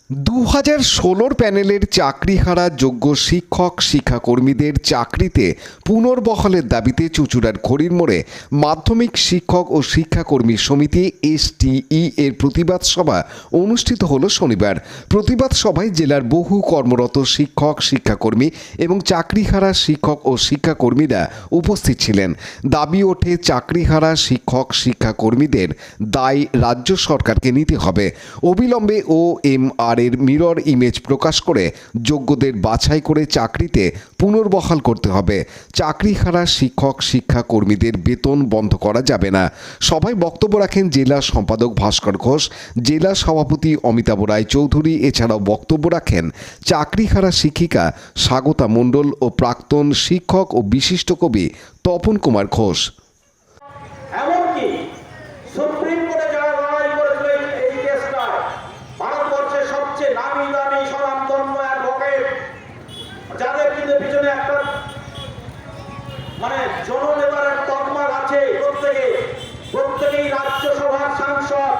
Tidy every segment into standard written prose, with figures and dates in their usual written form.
2016 প্যানেলের চাকরিহারা যোগ্য শিক্ষক শিক্ষাকর্মীদের চাকরিতে পুনর্বহালের দাবিতে চুঁচুড়ার খড়ির মোড়ে মাধ্যমিক শিক্ষক ও শিক্ষাকর্মী সমিতি STE এর প্রতিবাদ সভা অনুষ্ঠিত হলো শনিবার। প্রতিবাদ সভায় জেলার বহু কর্মরত শিক্ষক শিক্ষাকর্মী এবং চাকরিহারা শিক্ষক ও শিক্ষাকর্মীরা উপস্থিত ছিলেন। দাবি ওঠে চাকরিহারা শিক্ষক শিক্ষাকর্মীদের দায় রাজ্য সরকারকে নিতে হবে। অবিলম্বে OMR এর মিরর ইমেজ প্রকাশ করে যোগ্যদের বাছাই করে চাকরিতে পুনর্বহাল করতে হবে। চাকরিহারা শিক্ষক শিক্ষাকর্মীদের বেতন বন্ধ করা যাবে না। সভায় বক্তব্য রাখেন জেলা সম্পাদক ভাস্কর ঘোষ, জেলা সভাপতি অমিতাভ রায় চৌধুরী। এছাড়াও বক্তব্য রাখেন চাকরিহারা শিক্ষিকা স্বাগতা মণ্ডল ও প্রাক্তন শিক্ষক ও বিশিষ্ট কবি তপন কুমার ঘোষ। সুপ্রিম কোর্টে যারা লড়াই করেছিল এই কেসটা, ভারতবর্ষের সবচেয়ে নামি দামি স্বনামধন্য অ্যাডভোকেট, যাদের কিন্তু পিছনে একটা জননেতার তকমা আছে, প্রত্যেকেই রাজ্যসভার সাংসদ,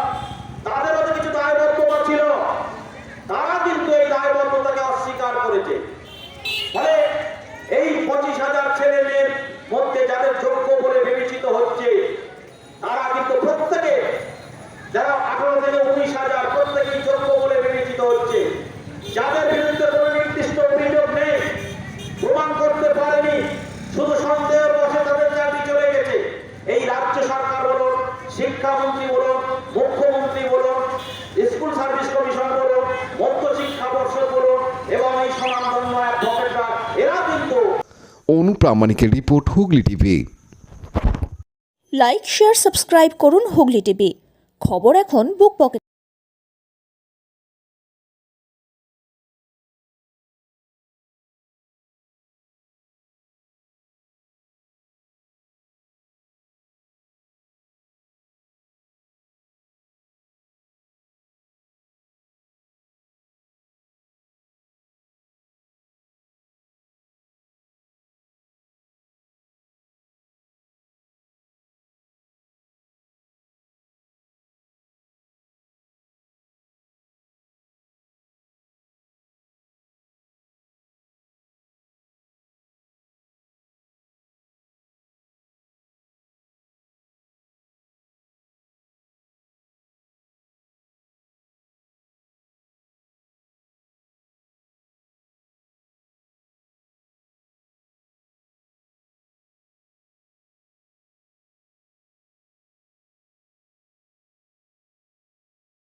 তাদেরও তো কিছু দায়বদ্ধতা ছিল, তারা কিন্তু এই দায়বদ্ধতাকে অস্বীকার করেছে। ফলে এই 25,000 ছেলে মেয়ের মধ্যে যাদের যোগ্য বলে বিবেচিত হচ্ছে, তারা কিন্তু প্রত্যেকে, যারা 18 থেকে 19,000, প্রত্যেকেই যোগ্য বলে বিবেচিত হচ্ছে। যাদের বিরুদ্ধে কোনো নির্দিষ্ট অভিযোগ নেই, প্রমাণ করতে পারেনি, শুধু সন্দেহের বশে তাদের চাকরি চলে গেছে। এই রাজ্য সরকার বলুন, শিক্ষামন্ত্রী বলুন, মুখ্যমন্ত্রী বলুন, স্কুল সার্ভিস কমিশন বলুন, মধ্য শিক্ষা পর্ষদ বলুন এবং এই স্বনামধন্য অ্যাডভোকেটরা, এরা কিন্তু। অনুপ্রামাণিকের report, Hooghly TV. Like, share, subscribe করুন হুগলি টিভি। খবর এখন বুক পকেটে।